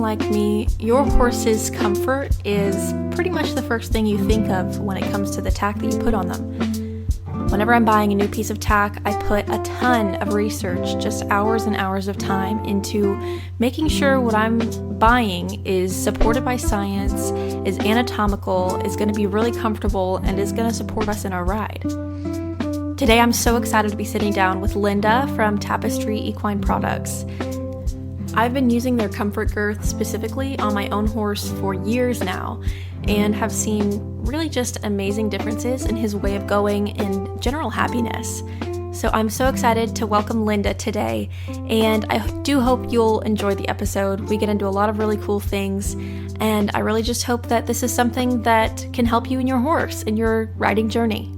like me, your horse's comfort is pretty much the first thing you think of when it comes to the tack that you put on them. Whenever I'm buying a new piece of tack, I put a ton of research, just hours and hours of time, into making sure what I'm buying is supported by science, is anatomical, is going to be really comfortable, and is going to support us in our ride. Today I'm so excited to be sitting down with Linda from Tapestry Equine Products. I've been using their comfort girth specifically on my own horse for years now and have seen really just amazing differences in his way of going and general happiness. So I'm so excited to welcome Linda today, and I do hope you'll enjoy the episode. We get into a lot of really cool things, and I really just hope that this is something that can help you and your horse in your riding journey.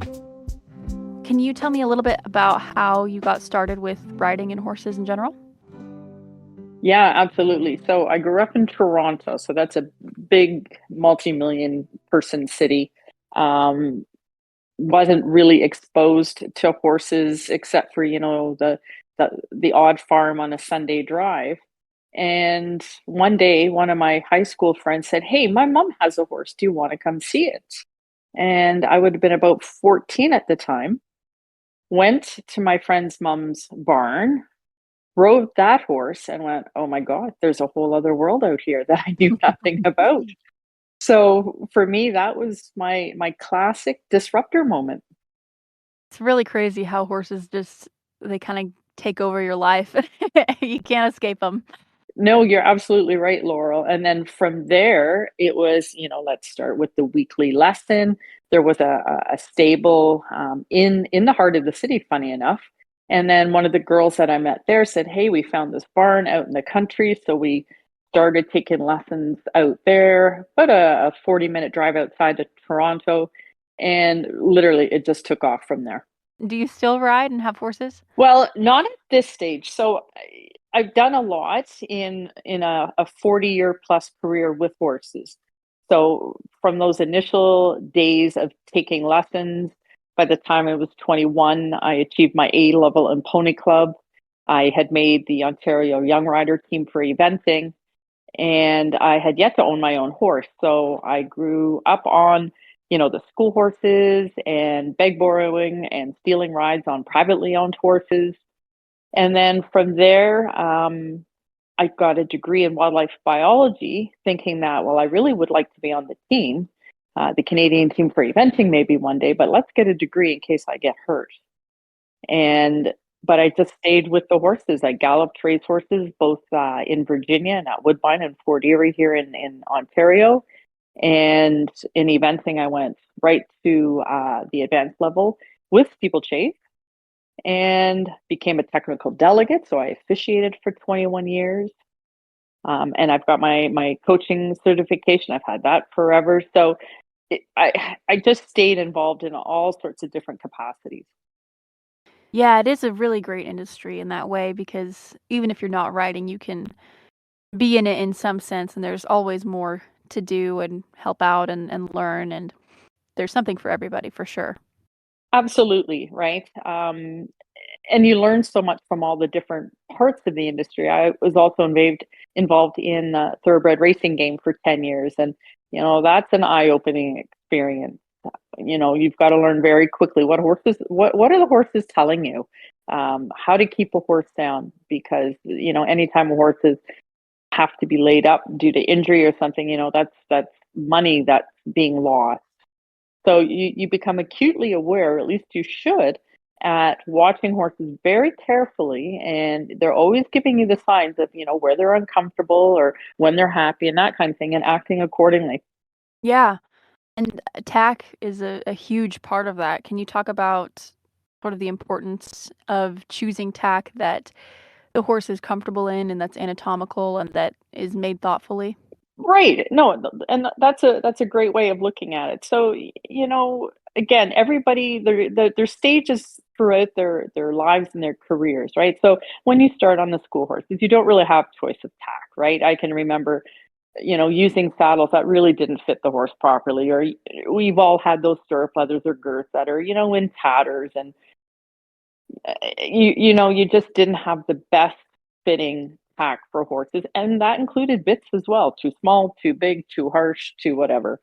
Can you tell me a little bit about how you got started with riding and horses in general? Yeah, absolutely. So I grew up in Toronto, so that's a big multi-million person city. Um, wasn't really exposed to horses except for, the odd farm on a Sunday drive. And one day, one of my high school friends said, "Hey, my mom has a horse. Do you want to come see it?" And I would have been about 14 at the time. Went to my friend's mom's barn, rode that horse and went, "Oh my God, there's a whole other world out here that I knew nothing about." So for me, that was my classic disruptor moment. It's really crazy how horses they kind of take over your life. You can't escape them. No, you're absolutely right, Laurel. And then from there, it was, let's start with the weekly lesson. There was a stable in the heart of the city, funny enough. And then one of the girls that I met there said, "Hey, we found this barn out in the country." So we started taking lessons out there, about a 40-minute drive outside of Toronto. And literally, it just took off from there. Do you still ride and have horses? Well, not at this stage. So I've done a lot in a 40-year plus career with horses. So from those initial days of taking lessons, by the time I was 21, I achieved my A level in Pony Club. I had made the Ontario Young Rider team for eventing, and I had yet to own my own horse. So I grew up on, the school horses and beg borrowing and stealing rides on privately owned horses. And then from there, I got a degree in wildlife biology, thinking that, well, I really would like to be on the team, the Canadian team for eventing maybe one day, but let's get a degree in case I get hurt. But I just stayed with the horses. I galloped race horses both in Virginia and at Woodbine and Fort Erie here in Ontario. And in eventing, I went right to the advanced level with steeplechase and became a technical delegate. So I officiated for 21 years. And I've got my coaching certification. I've had that forever. So I just stayed involved in all sorts of different capacities. Yeah, it is a really great industry in that way because even if you're not riding, you can be in it in some sense, and there's always more to do and help out and learn, and there's something for everybody for sure. Absolutely, right? And you learn so much from all the different parts of the industry. I was also involved in thoroughbred racing game for 10 years, and that's an eye-opening experience. You've got to learn very quickly what are the horses telling you, how to keep a horse down, because anytime horses have to be laid up due to injury or something, that's money that's being lost. So you become acutely aware, at least you should, at watching horses very carefully, and they're always giving you the signs of, where they're uncomfortable or when they're happy and that kind of thing, and acting accordingly. Yeah, and tack is a huge part of that. Can you talk about sort of the importance of choosing tack that the horse is comfortable in and that's anatomical and that is made thoughtfully? Right. No, and that's a great way of looking at it. So, again, everybody their stages throughout their lives and their careers, right? So when you start on the school horses, you don't really have choice of tack, right? I can remember, using saddles that really didn't fit the horse properly, or we've all had those stirrup leathers or girths that are, in tatters, and you just didn't have the best fitting tack for horses, and that included bits as well, too small, too big, too harsh, too whatever.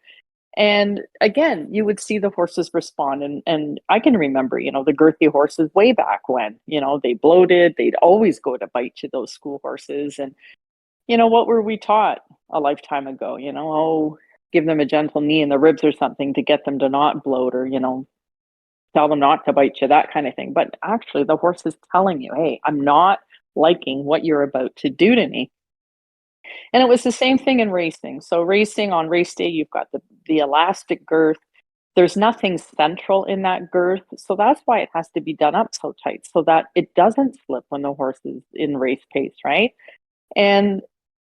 And again, you would see the horses respond. And I can remember, the girthy horses way back when, they bloated, they'd always go to bite you, those school horses. And, what were we taught a lifetime ago? Oh, give them a gentle knee in the ribs or something to get them to not bloat, or, tell them not to bite you, that kind of thing. But actually, the horse is telling you, hey, I'm not liking what you're about to do to me. And it was the same thing in racing. So racing on race day, you've got the elastic girth. There's nothing central in that girth. So that's why it has to be done up so tight so that it doesn't slip when the horse is in race pace, right? And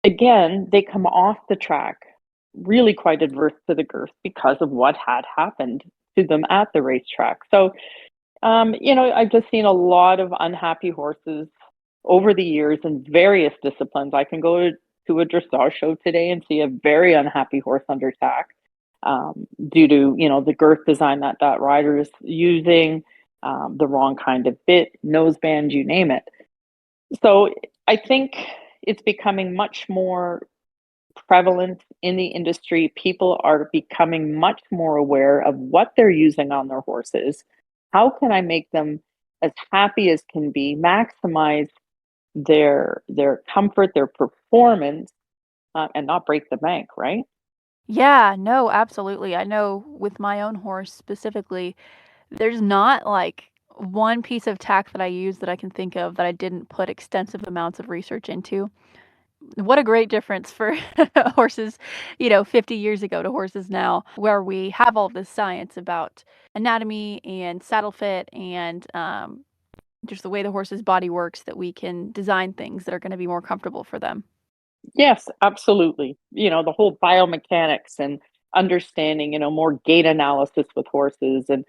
again, they come off the track really quite adverse to the girth because of what had happened to them at the racetrack. So, I've just seen a lot of unhappy horses over the years in various disciplines. I can go to a dressage show today and see a very unhappy horse under tack due to, the girth design that rider is using, the wrong kind of bit, noseband, you name it. So I think it's becoming much more prevalent in the industry. People are becoming much more aware of what they're using on their horses. How can I make them as happy as can be, maximize their comfort, their performance, and not break the bank, right? Yeah, no, absolutely. I know with my own horse specifically, there's not like one piece of tack that I use that I can think of that I didn't put extensive amounts of research into. What a great difference for horses, 50 years ago to horses now, where we have all this science about anatomy and saddle fit and just the way the horse's body works that we can design things that are going to be more comfortable for them. Yes, absolutely. The whole biomechanics and understanding, more gait analysis with horses, and,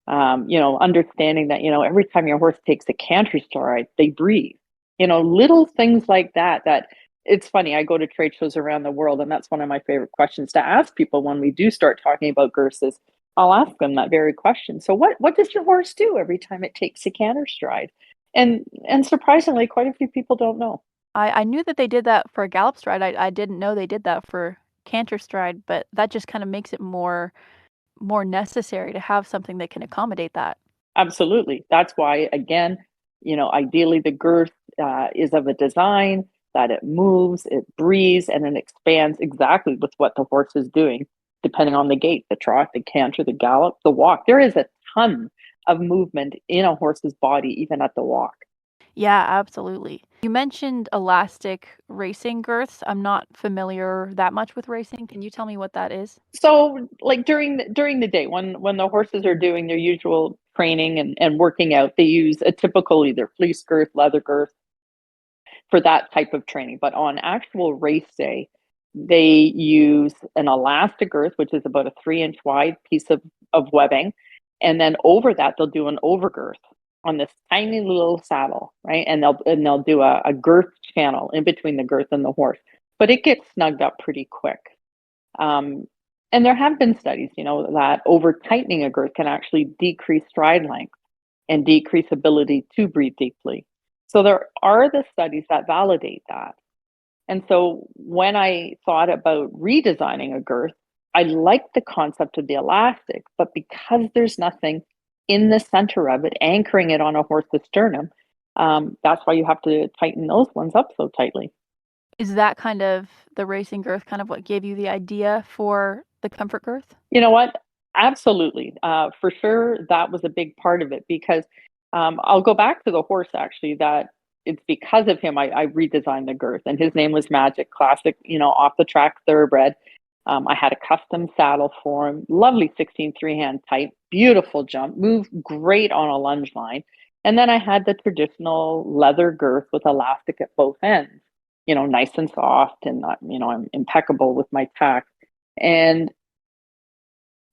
understanding that, every time your horse takes a canter stride, they breathe. Little things like that, that it's funny. I go to trade shows around the world, and that's one of my favorite questions to ask people when we do start talking about girths is I'll ask them that very question. So what does your horse do every time it takes a canter stride? And surprisingly, quite a few people don't know. I knew that they did that for a gallop stride. I didn't know they did that for canter stride, but that just kind of makes it more necessary to have something that can accommodate that. Absolutely. That's why, again, ideally the girth is of a design that it moves, it breathes, and it expands exactly with what the horse is doing, depending on the gait, the trot, the canter, the gallop, the walk. There is a ton of movement in a horse's body, even at the walk. Yeah, absolutely. You mentioned elastic racing girths. I'm not familiar that much with racing. Can you tell me what that is? So, like during the day, when the horses are doing their usual training and working out, they use a typical either fleece girth, leather girth for that type of training. But on actual race day, they use an elastic girth, which is about a 3-inch wide piece of webbing. And then over that, they'll do an overgirth on this tiny little saddle, right? And they'll do a girth channel in between the girth and the horse. But it gets snugged up pretty quick. Um, and there have been studies, that over tightening a girth can actually decrease stride length and decrease ability to breathe deeply. So there are the studies that validate that. And so when I thought about redesigning a girth, I liked the concept of the elastic, but because there's nothing in the center of it anchoring it on a horse's sternum, that's why you have to tighten those ones up so tightly. Is that kind of the racing girth kind of what gave you the idea for the comfort girth? You know what? Absolutely. For sure, that was a big part of it because I'll go back to the horse actually, that it's because of him I redesigned the girth, and his name was Magic, classic, off the track thoroughbred. I had a custom saddle for him, lovely 16 3-hand type, beautiful jump, moved great on a lunge line. And then I had the traditional leather girth with elastic at both ends, nice and soft, and I'm impeccable with my tack. And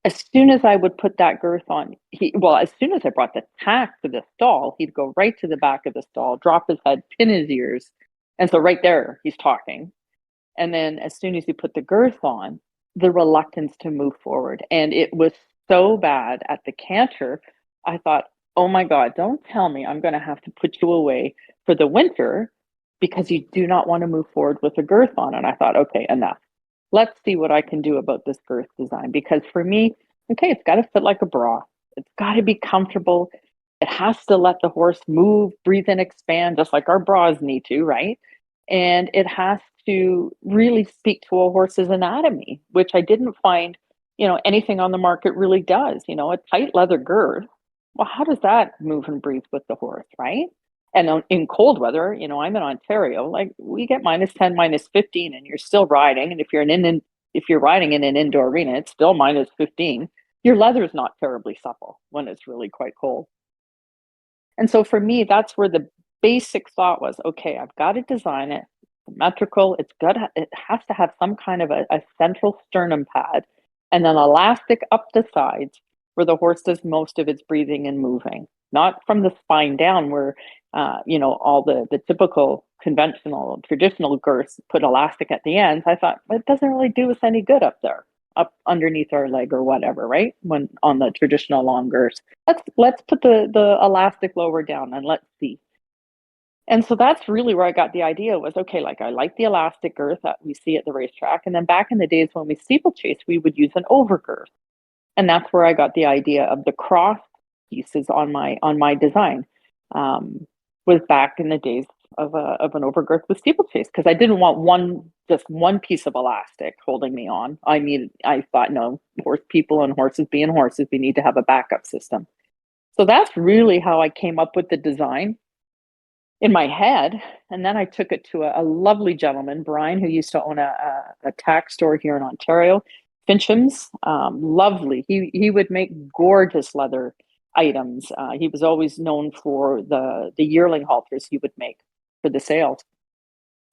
as soon as I would put that girth on, as soon as I brought the tack to the stall, he'd go right to the back of the stall, drop his head, pin his ears. And so right there, he's talking. And then as soon as he put the girth on, the reluctance to move forward. And it was so bad at the canter, I thought, oh my God, don't tell me I'm going to have to put you away for the winter because you do not want to move forward with a girth on. And I thought, okay, enough. Let's see what I can do about this girth design. Because for me, okay, it's got to fit like a bra. It's got to be comfortable. It has to let the horse move, breathe, and expand, just like our bras need to, right? And it has to really speak to a horse's anatomy, which I didn't find, anything on the market really does. A tight leather girth. Well, how does that move and breathe with the horse, right? And in cold weather, I'm in Ontario, like we get -10, -15, and you're still riding. And if you're riding in an indoor arena, it's still -15. Your leather is not terribly supple when it's really quite cold. And so for me, that's where the basic thought was, okay, I've got to design it symmetrical. It has to have some kind of a central sternum pad and then elastic up the sides where the horse does most of its breathing and moving, not from the spine down where, all the typical conventional traditional girths put elastic at the ends. I thought, well, it doesn't really do us any good up there, up underneath our leg or whatever, right? When on the traditional long girths. Let's put the elastic lower down and let's see. And so that's really where I got the idea was, okay, like I like the elastic girth that we see at the racetrack. And then back in the days when we steeplechase, we would use an overgirth. And that's where I got the idea of the cross pieces on my design. Was back in the days of an overgirth with steeplechase, because I didn't want just one piece of elastic holding me on. I thought, no, people and horses being horses, we need to have a backup system. So that's really how I came up with the design in my head. And then I took it to a lovely gentleman, Brian, who used to own a tack store here in Ontario, Fincham's. Lovely. He would make gorgeous leather items. He was always known for the yearling halters he would make for the sales.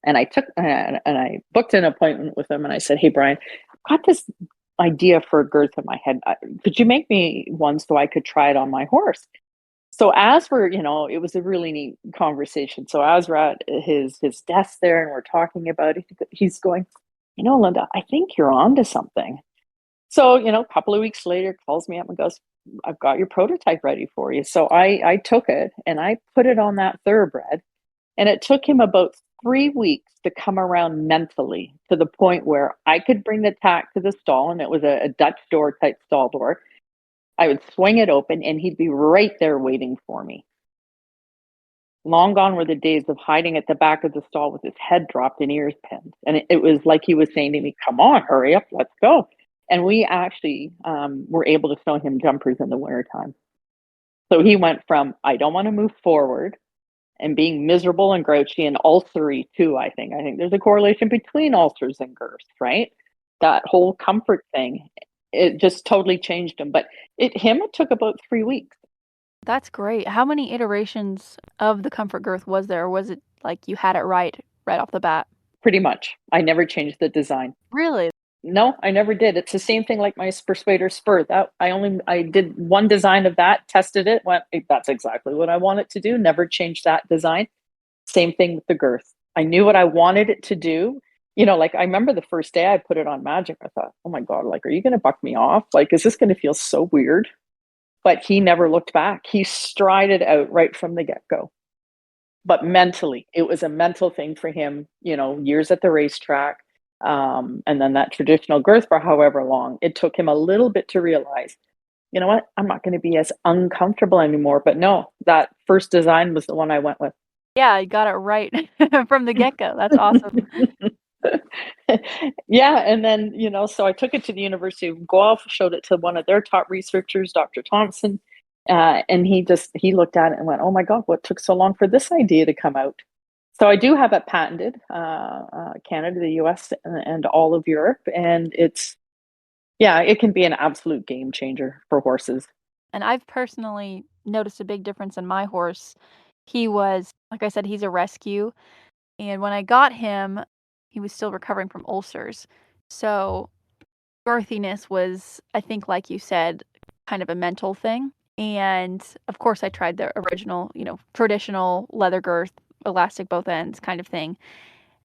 And I booked an appointment with him and I said, hey, Brian, I've got this idea for a girth in my head. Could you make me one so I could try it on my horse? So as we're, it was a really neat conversation. So as we're at his desk there and we're talking about it, he's going, Linda, I think you're onto something. So, a couple of weeks later, calls me up and goes, I've got your prototype ready for you. So I took it and I put it on that thoroughbred. And it took him about 3 weeks to come around mentally to the point where I could bring the tack to the stall, and it was a Dutch door type stall door. I would swing it open and he'd be right there waiting for me. Long gone were the days of hiding at the back of the stall with his head dropped and ears pinned. And it was like he was saying to me, come on, hurry up, let's go. And we actually were able to show him jumpers in the wintertime. So he went from, I don't want to move forward, and being miserable and grouchy and ulcery too, I think. I think there's a correlation between ulcers and girths, right? That whole comfort thing, it just totally changed him. But it took about 3 weeks. That's great. How many iterations of the comfort girth was there? Or was it like you had it right off the bat? Pretty much. I never changed the design. Really? No, I never did. It's the same thing like my Persuader spur. That I did one design of that, tested it, went, that's exactly what I want it to do. Never changed that design. Same thing with the girth. I knew what I wanted it to do. Like I remember the first day I put it on Magic, I thought, oh my God, like, are you going to buck me off? Like, is this going to feel so weird? But he never looked back. He strided out right from the get-go. But mentally, it was a mental thing for him, years at the racetrack. And then that traditional girth for however long. It took him a little bit to realize, you know what, I'm not going to be as uncomfortable anymore. But no, that first design was the one I went with. Yeah, you got it right from the get-go. That's awesome. Yeah, and then, so I took it to the University of Guelph, showed it to one of their top researchers, Dr. Thompson, and he looked at it and went, oh my God, what took so long for this idea to come out? So I do have it patented, Canada, the US, and all of Europe, and it can be an absolute game changer for horses. And I've personally noticed a big difference in my horse. He was, like I said, he's a rescue. And when I got him, he was still recovering from ulcers. So girthiness was, I think, like you said, kind of a mental thing. And of course, I tried the original, traditional leather girth, elastic both ends kind of thing.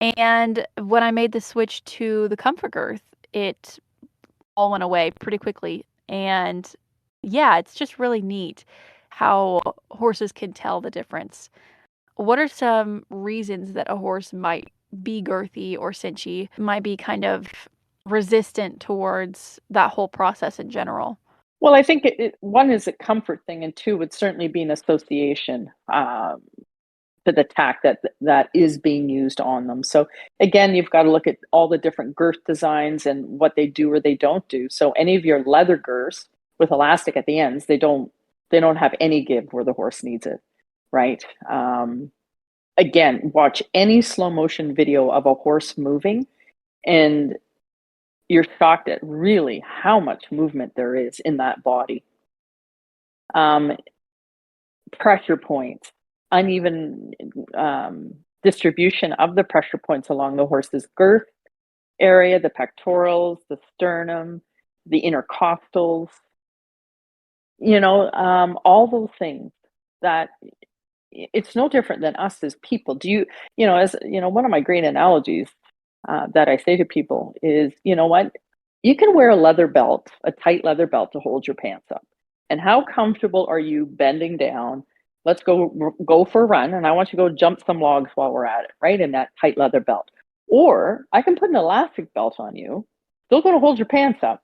And when I made the switch to the comfort girth, it all went away pretty quickly. And yeah, it's just really neat how horses can tell the difference. what are some reasons that a horse might be girthy or cinchy, might be kind of resistant towards that whole process in general? Well, I think one is a comfort thing, and two would certainly be an association to the tack that is being used on them. So again, you've got to look at all the different girth designs and what they do or they don't do. So any of your leather girths with elastic at the ends, they don't have any give where the horse needs it, right? Again, watch any slow motion video of a horse moving, and you're shocked at really how much movement there is in that body. Pressure points, uneven distribution of the pressure points along the horse's girth area, the pectorals, the sternum, the intercostals, all those things that it's no different than us as people. As one of my great analogies that I say to people is, you know what? You can wear a leather belt, a tight leather belt to hold your pants up. And how comfortable are you bending down? Let's go for a run, and I want you to go jump some logs while we're at it, right? In that tight leather belt. Or I can put an elastic belt on you. Still going to hold your pants up,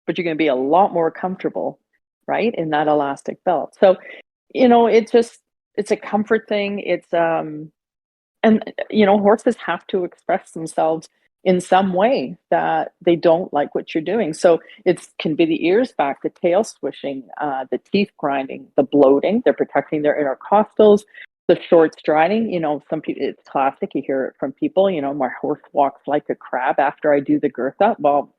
but you're going to be a lot more comfortable, right? In that elastic belt. So, it's a comfort thing. Horses have to express themselves in some way that they don't like what you're doing. So it can be the ears back, the tail swishing, the teeth grinding, the bloating. They're protecting their intercostals, the short striding. Some people, it's classic. You hear it from people, my horse walks like a crab after I do the girth up. Well,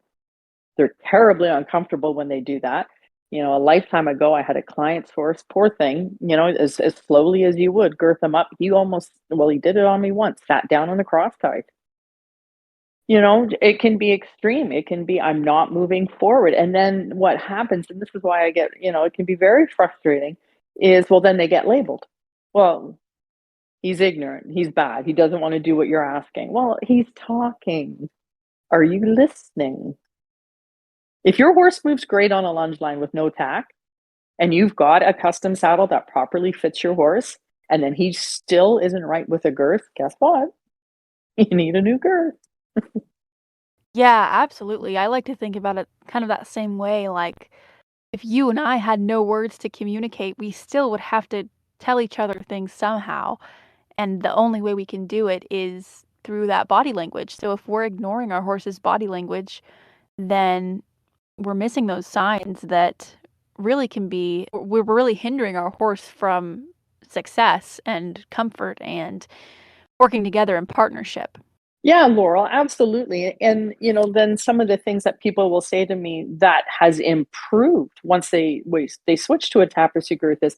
they're terribly uncomfortable when they do that. A lifetime ago, I had a client's horse, poor thing, as slowly as you would girth him up. He did it on me once, sat down on the cross tie. It can be extreme. It can be, I'm not moving forward. And then what happens, and this is why I get, it can be very frustrating, is, well, then they get labeled. Well, he's ignorant. He's bad. He doesn't want to do what you're asking. Well, he's talking. Are you listening? If your horse moves great on a lunge line with no tack, and you've got a custom saddle that properly fits your horse, and then he still isn't right with a girth, guess what? You need a new girth. Yeah, absolutely. I like to think about it kind of that same way. Like, if you and I had no words to communicate, we still would have to tell each other things somehow. And the only way we can do it is through that body language. So if we're ignoring our horse's body language, then we're missing those signs that really we're really hindering our horse from success and comfort and working together in partnership. Yeah, Laurel, absolutely. And, then some of the things that people will say to me that has improved once they switch to a tapestry girth is,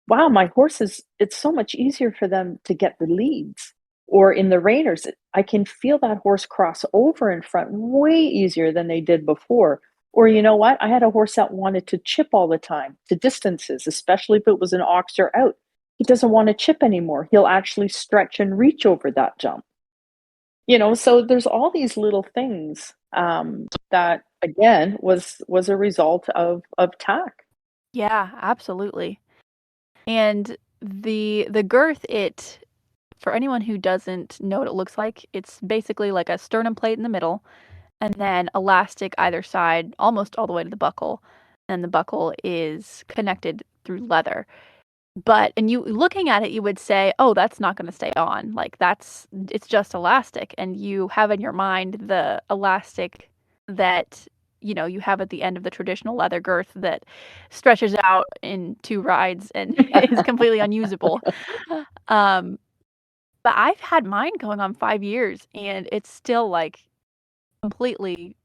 wow, my horses, it's so much easier for them to get the leads. Or in the reiners, I can feel that horse cross over in front way easier than they did before. Or you know what? I had a horse that wanted to chip all the time to distances, especially if it was an ox or out. He doesn't want to chip anymore. He'll actually stretch and reach over that jump. So there's all these little things that again was a result of tack. Yeah, absolutely. And the girth, for anyone who doesn't know what it looks like, it's basically like a sternum plate in the middle and then elastic either side, almost all the way to the buckle. And the buckle is connected through leather. And you looking at it, you would say, "Oh, that's not going to stay on. Like it's just elastic." And you have in your mind the elastic that you have at the end of the traditional leather girth that stretches out in two rides and is completely unusable. Um, but I've had mine going on 5 years, and it's still like completely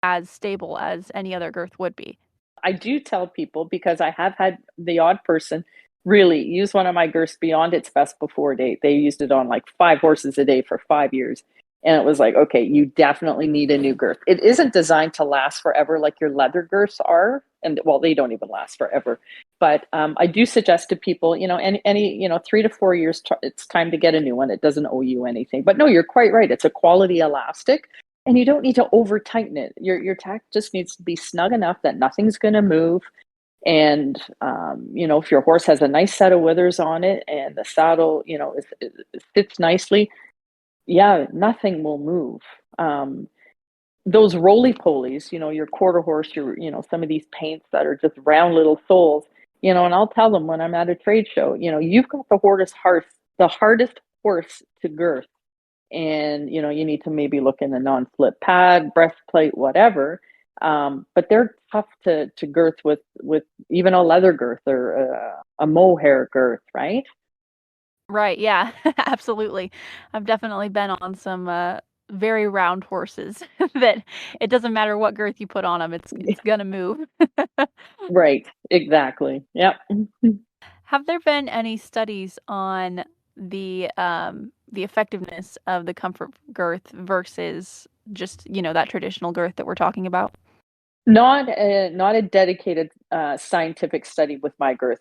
as stable as any other girth would be. I do tell people, because I have had the odd person really use one of my girths beyond its best before date. They used it on like 5 horses a day for 5 years. And it was like, okay, you definitely need a new girth. It isn't designed to last forever like your leather girths are. And well, they don't even last forever. But I do suggest to people, any 3 to 4 years, it's time to get a new one. It doesn't owe you anything. But no, you're quite right. It's a quality elastic. And you don't need to over tighten it. Your tack just needs to be snug enough that nothing's going to move. And, if your horse has a nice set of withers on it and the saddle, it fits nicely, yeah, nothing will move. Those roly-polies, your quarter horse, some of these paints that are just round little soles, and I'll tell them when I'm at a trade show, you've got the hardest horse to girth. And, you need to maybe look in the non-slip pad, breastplate, whatever. But they're tough to girth with even a leather girth or a mohair girth, right? Right, yeah, absolutely. I've definitely been on some, very round horses that it doesn't matter what girth you put on them, it's gonna move. Right, exactly. Yep. Have there been any studies on the effectiveness of the comfort girth versus just, that traditional girth that we're talking about? Not a dedicated scientific study with my girth.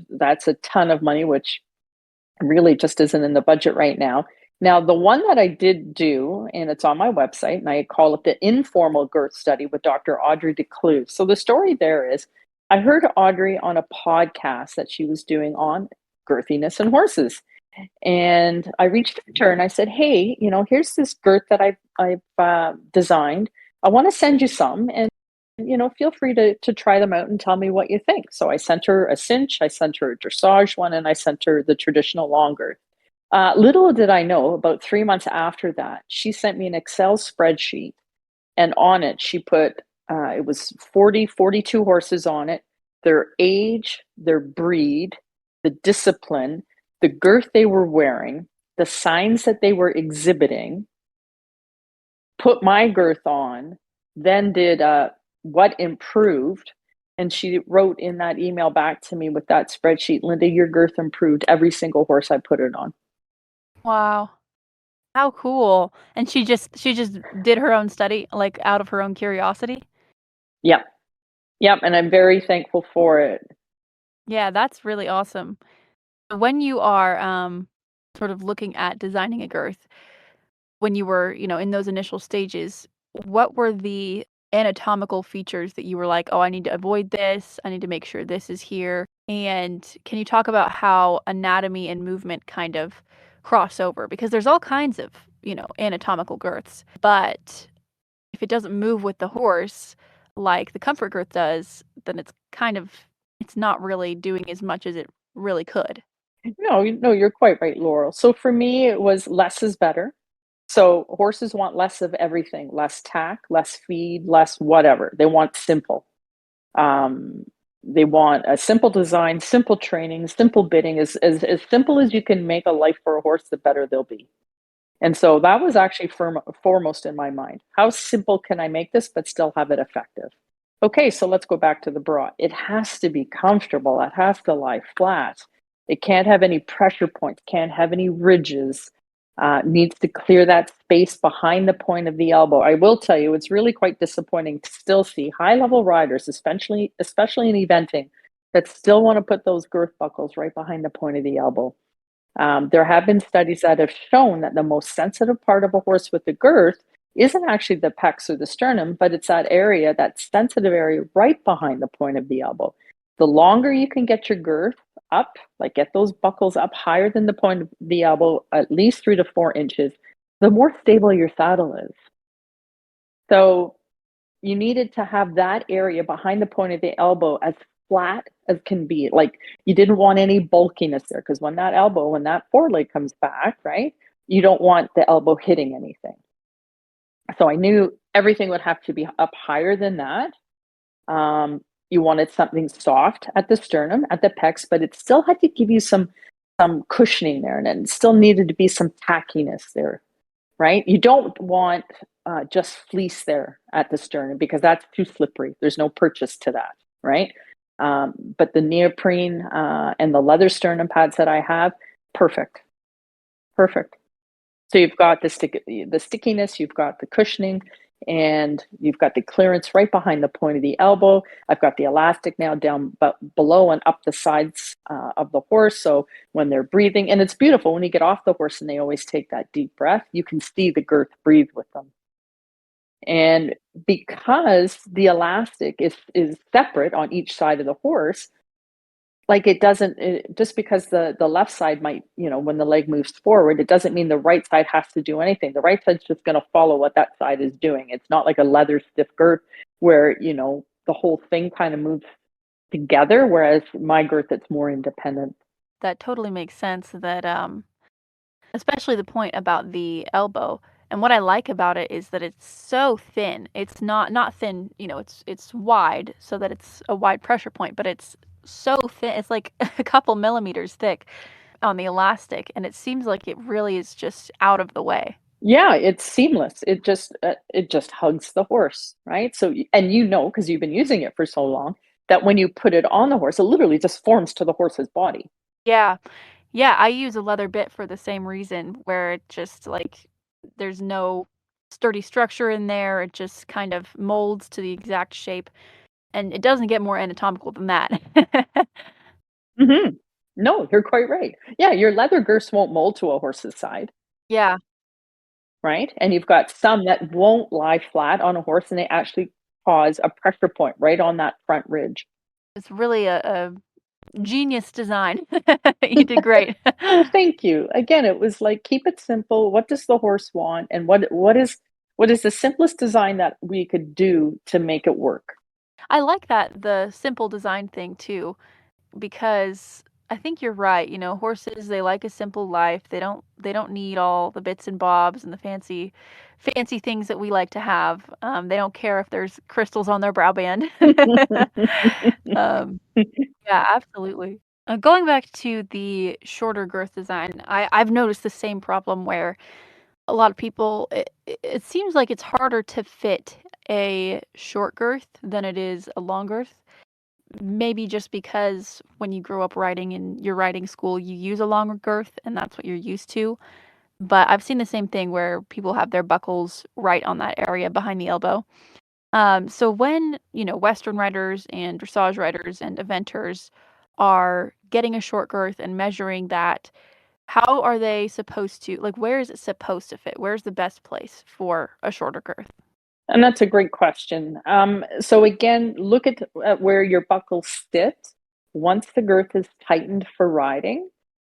That's a ton of money, which really just isn't in the budget right now. Now, the one that I did do, and it's on my website, and I call it the informal girth study with Dr. Audrey DeClue. So the story there is, I heard Audrey on a podcast that she was doing on girthiness in horses. And I reached out to her and I said, "Hey, here's this girth that I've designed. I want to send you some, and feel free to try them out and tell me what you think." So I sent her a cinch, I sent her a dressage one, and I sent her the traditional long girth. Little did I know, about 3 months after that, she sent me an Excel spreadsheet, and on it she put it was 42 horses on it, their age, their breed, the discipline, the girth they were wearing, the signs that they were exhibiting, put my girth on, then did what improved. And she wrote in that email back to me with that spreadsheet, "Linda, your girth improved every single horse I put it on." Wow, how cool. And she just did her own study, like, out of her own curiosity? Yep. Yep. And I'm very thankful for it. Yeah, that's really awesome. When you are, sort of looking at designing a girth, when you were, in those initial stages, what were the anatomical features that you were like, "Oh, I need to avoid this. I need to make sure this is here." And can you talk about how anatomy and movement kind of cross over? Because there's all kinds of, anatomical girths, but if it doesn't move with the horse like the comfort girth does, then it's not really doing as much as it really could. No, you're quite right, Laurel. So for me, it was less is better. So horses want less of everything, less tack, less feed, less whatever. They want simple. Um, they want a simple design, simple training, simple bitting. As simple as you can make a life for a horse, the better they'll be. And so that was actually foremost in my mind. How simple can I make this, but still have it effective? Okay, so let's go back to the bra. It has to be comfortable. It has to lie flat. It can't have any pressure points, can't have any ridges. Needs to clear that space behind the point of the elbow. I will tell you, it's really quite disappointing to still see high-level riders, especially in eventing, that still want to put those girth buckles right behind the point of the elbow. There have been studies that have shown that the most sensitive part of a horse with the girth isn't actually the pecs or the sternum, but it's that area, that sensitive area right behind the point of the elbow. The longer you can get your girth up, like get those buckles up higher than the point of the elbow, at least 3 to 4 inches, the more stable your saddle is. So you needed to have that area behind the point of the elbow as flat as can be. Like you didn't want any bulkiness there because when that foreleg comes back, right, you don't want the elbow hitting anything. So I knew everything would have to be up higher than that. You wanted something soft at the sternum, at the pecs, but it still had to give you some cushioning there, and it still needed to be some tackiness there, right? You don't want just fleece there at the sternum because that's too slippery. There's no purchase to that, right? But the neoprene and the leather sternum pads that I have, perfect, perfect. So you've got the stickiness, you've got the cushioning, and you've got the clearance right behind the point of the elbow. I've got the elastic now down below and up the sides of the horse. So when they're breathing, and it's beautiful when you get off the horse and they always take that deep breath, you can see the girth breathe with them. And because the elastic is separate on each side of the horse, like just because the left side might, when the leg moves forward, it doesn't mean the right side has to do anything. The right side's just going to follow what that side is doing. It's not like a leather stiff girth where, the whole thing kind of moves together, whereas my girth, it's more independent. That totally makes sense that especially the point about the elbow. And what I like about it is that it's so thin. It's not thin, it's wide so that it's a wide pressure point, but it's so thin. It's like a couple millimeters thick on the elastic, and it seems like it really is just out of the way. Yeah, it's seamless. It just hugs the horse, right? So, and because you've been using it for so long, that when you put it on the horse, it literally just forms to the horse's body. Yeah. Yeah, I use a leather bit for the same reason, where it just like there's no sturdy structure in there. It just kind of molds to the exact shape, and it doesn't get more anatomical than that. Hmm. No, you're quite right. Yeah, your leather girths won't mold to a horse's side, Yeah, right? And you've got some that won't lie flat on a horse, and they actually cause a pressure point right on that front ridge. it's really a genius design. You did great. Oh, thank you. Again, it was like, keep it simple. What does the horse want? And what is the simplest design that we could do to make it work? I like that, the simple design thing too, because I think you're right. Horses, they like a simple life. They don't need all the bits and bobs and the fancy things that we like to have. They don't care if there's crystals on their brow band. Um, yeah, absolutely. Going back to the shorter girth design, I've noticed the same problem where a lot of people, it seems like it's harder to fit a short girth than it is a long girth. Maybe just because when you grow up riding in your riding school, you use a longer girth and that's what you're used to. But I've seen the same thing where people have their buckles right on that area behind the elbow. So when, Western riders and dressage riders and eventers are getting a short girth and measuring that, how are they supposed to, like, where is it supposed to fit? Where's the best place for a shorter girth? And that's a great question. So again, look at where your buckles sit once the girth is tightened for riding.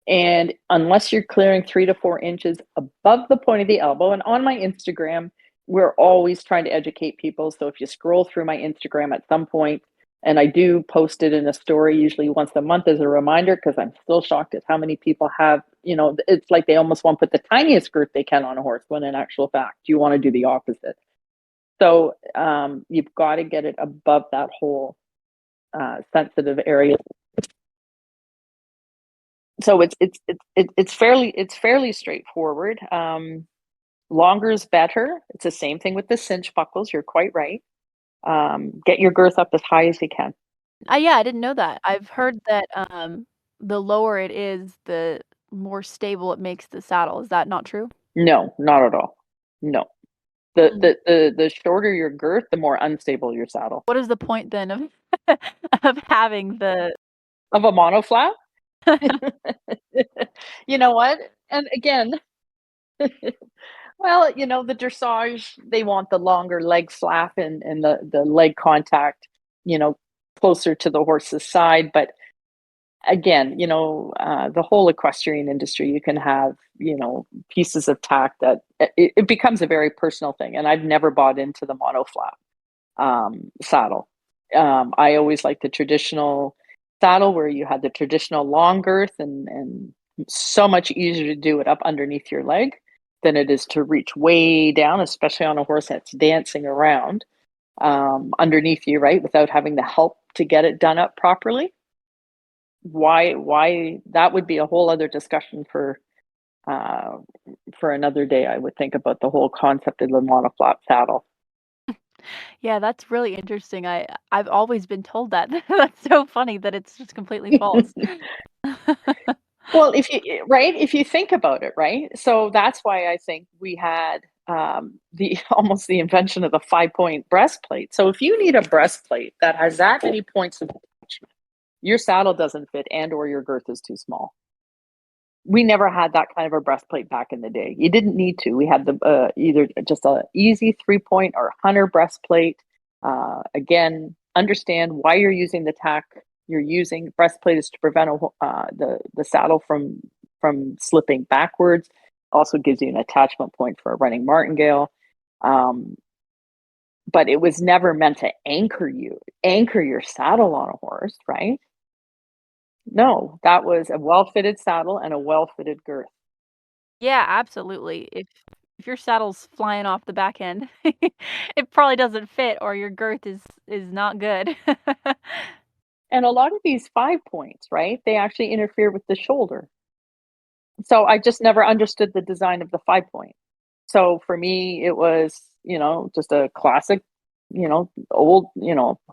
And unless you're clearing 3 to 4 inches above the point of the elbow, and on my Instagram, we're always trying to educate people. So if you scroll through my Instagram at some point, and I do post it in a story usually once a month as a reminder, because I'm still shocked at how many people have, it's like they almost want to put the tiniest girth they can on a horse, when in actual fact, you want to do the opposite. So you've got to get it above that whole sensitive area. So it's fairly straightforward. Longer is better. It's the same thing with the cinch buckles. You're quite right. Get your girth up as high as you can. Yeah, I didn't know that. I've heard that the lower it is, the more stable it makes the saddle. Is that not true? No, not at all. No. The Mm. the the shorter your girth, the more unstable your saddle. What is the point then of of having the Of a monoflap? You know what? And again, well, the dressage, they want the longer leg flap and the leg contact, you know, closer to the horse's side. But again, the whole equestrian industry, you can have, pieces of tack that it becomes a very personal thing. And I've never bought into the monoflap saddle. I always like the traditional saddle where you had the traditional long girth, and so much easier to do it up underneath your leg than it is to reach way down, especially on a horse that's dancing around underneath you, right? Without having the help to get it done up properly. Why that would be a whole other discussion uh, for another day, I would think, about the whole concept of the monoflap saddle. Yeah, that's really interesting. I've always been told that. That's so funny that it's just completely false. Well, if you think about it, right? So that's why I think we had the almost the invention of the 5-point breastplate. So if you need a breastplate that has that many points of attachment, your saddle doesn't fit, and or your girth is too small. we never had that kind of a breastplate back in the day. You didn't need to. We had the either just a easy 3-point or hunter breastplate. Again, understand why you're using the tack you're using. Breastplate is to prevent the saddle from slipping backwards. Also gives you an attachment point for a running martingale. But it was never meant to anchor your saddle on a horse, right? No, that was a well-fitted saddle and a well-fitted girth. Yeah, absolutely. If your saddle's flying off the back end, it probably doesn't fit or your girth is not good. And a lot of these 5 points, right? They actually interfere with the shoulder. So I just never understood the design of the 5-point. So for me, it was, just a classic, old,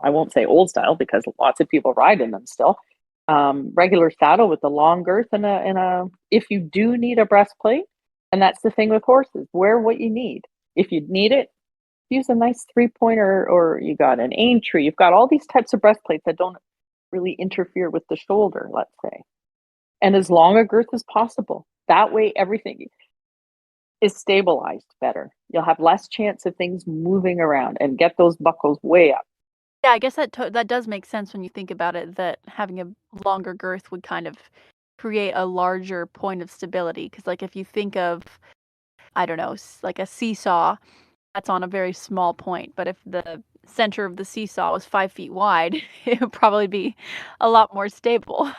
I won't say old style because lots of people ride in them still. Regular saddle with a long girth and if you do need a breastplate, and that's the thing with horses, wear what you need. If you need it, use a nice 3-pointer, or you got an Aintree. You've got all these types of breastplates that don't really interfere with the shoulder, let's say. And as long a girth as possible. That way, everything is stabilized better. You'll have less chance of things moving around, and get those buckles way up. Yeah, I guess that does make sense when you think about it, that having a longer girth would kind of create a larger point of stability. Because, like, if you think of, I don't know, like a seesaw, that's on a very small point. But if the center of the seesaw was 5 feet wide, it would probably be a lot more stable.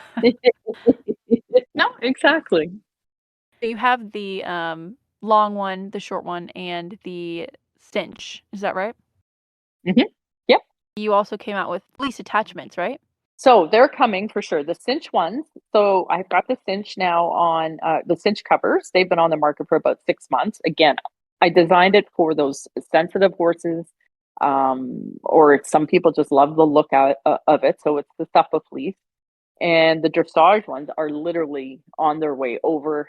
No, exactly. You have the long one, the short one, and the cinch. Is that right? Mm-hmm. Yep. You also came out with fleece attachments, right? So they're coming for sure. The cinch ones. So I've got the cinch now on the cinch covers. They've been on the market for about 6 months. Again, I designed it for those sensitive horses, or some people just love the look of it. So it's the stuff of fleece. And the dressage ones are literally on their way over.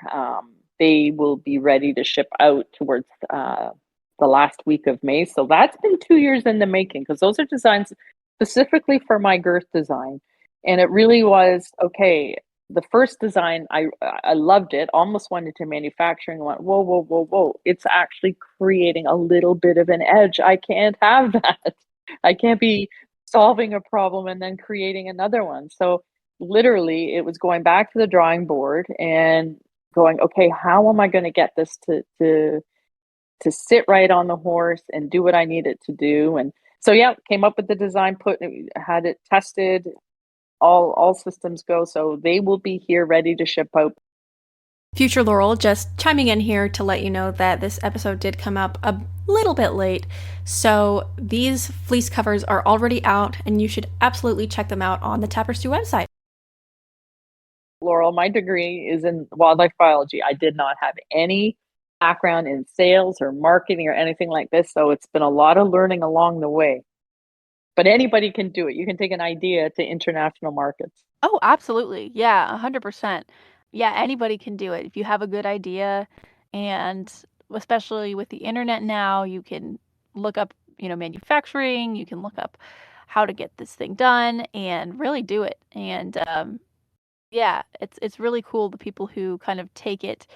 They will be ready to ship out towards the last week of May. So that's been 2 years in the making, because those are designs specifically for my girth design. And it really was, okay, the first design, I loved it, almost went into manufacturing, went, whoa, whoa, whoa, whoa. It's actually creating a little bit of an edge. I can't have that. I can't be solving a problem and then creating another one. So literally, it was going back to the drawing board and going, okay, how am I going to get this to sit right on the horse and do what I need it to do? And so, yeah, came up with the design, had it tested, all systems go. So they will be here ready to ship out. Future Laurel, just chiming in here to let you know that this episode did come up a little bit late. So these fleece covers are already out, and you should absolutely check them out on the Tapestry website. Laurel, my degree is in wildlife biology. I did not have any background in sales or marketing or anything like this. So it's been a lot of learning along the way. But anybody can do it. You can take an idea to international markets. Oh, absolutely. Yeah, 100%. Yeah, anybody can do it. If you have a good idea, and especially with the internet now, you can look up, manufacturing, you can look up how to get this thing done and really do it. And yeah, it's really cool, the people who kind of take it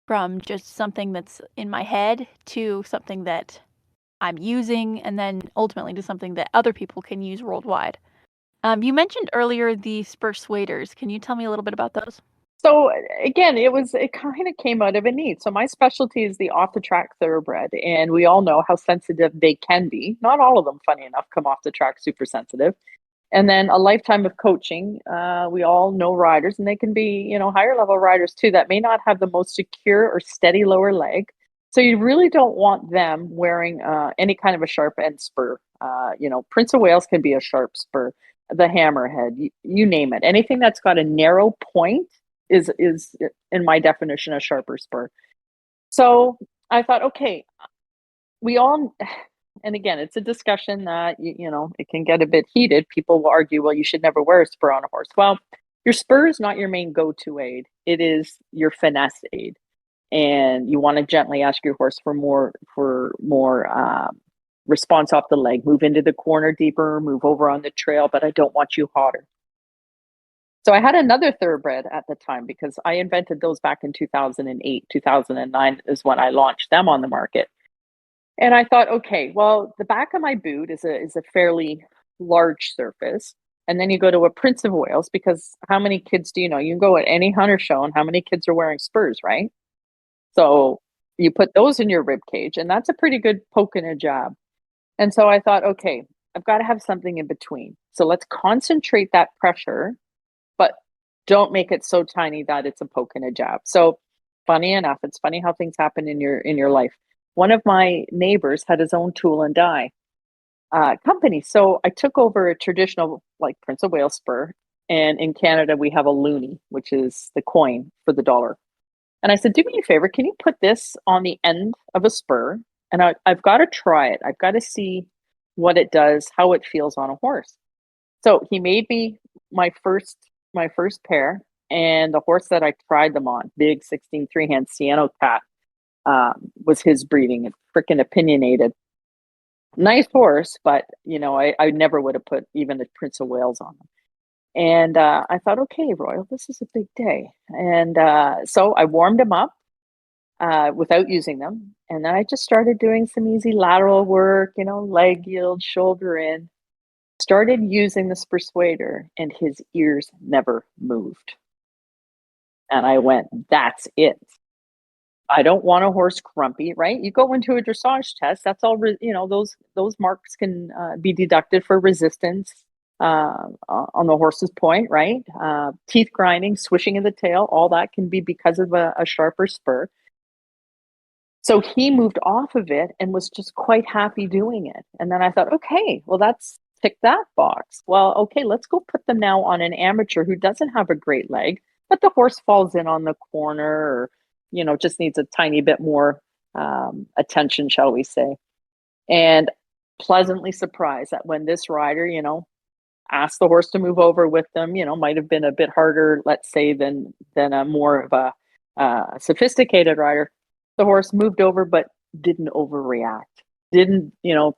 from just something that's in my head to something that I'm using, and then ultimately to something that other people can use worldwide. You mentioned earlier the spur sueders. Can you tell me a little bit about those? So again, it kind of came out of a need. So my specialty is the off the track thoroughbred, and we all know how sensitive they can be. Not all of them, funny enough, come off the track super sensitive. And then a lifetime of coaching. We all know riders, and they can be, higher level riders too, that may not have the most secure or steady lower leg. So you really don't want them wearing any kind of a sharp end spur. Prince of Wales can be a sharp spur, the hammerhead, you name it. Anything that's got a narrow point is in my definition a sharper spur. So I thought, okay, we all, and again, it's a discussion that it can get a bit heated. People will argue, well, you should never wear a spur on a horse. Well, your spur is not your main go-to aid. It is your finesse aid, and you want to gently ask your horse for more response off the leg. Move into the corner deeper, move over on the trail, but I don't want you hotter. So I had another thoroughbred at the time because I invented those back in 2008, 2009 is when I launched them on the market. And I thought, okay, well, the back of my boot is a fairly large surface. And then you go to a Prince of Wales because how many kids do you know? You can go at any hunter show and how many kids are wearing spurs, right? So you put those in your rib cage, and that's a pretty good poke and a jab. And so I thought, okay, I've got to have something in between. So let's concentrate that pressure, but don't make it so tiny that it's a poke and a jab. So funny enough, it's funny how things happen in your life. One of my neighbors had his own tool and die company. So I took over a traditional like Prince of Wales spur. And in Canada, we have a loonie, which is the coin for the dollar. And I said, do me a favor, can you put this on the end of a spur? And I've got to try it. I've got to see what it does, how it feels on a horse. So he made me my first pair, and the horse that I tried them on, big 16 3-hand Sienna cat, was his breeding. It's freaking opinionated. Nice horse, but I never would have put even a Prince of Wales on him. And I thought, okay, Royal, this is a big day. And so I warmed him up without using them. And then I just started doing some easy lateral work, leg yield, shoulder in. Started using this persuader, and his ears never moved. And I went, that's it. I don't want a horse grumpy, right? You go into a dressage test, that's all, those marks can be deducted for resistance on the horse's point, right? Teeth grinding, swishing of the tail, all that can be because of a sharper spur. So he moved off of it and was just quite happy doing it. And then I thought, okay, well, that's tick that box. Well, okay, let's go put them now on an amateur who doesn't have a great leg, but the horse falls in on the corner or, just needs a tiny bit more attention, shall we say. And pleasantly surprised that when this rider, asked the horse to move over with them, might have been a bit harder, let's say, than a more of a sophisticated rider. The horse moved over, but didn't overreact. Didn't,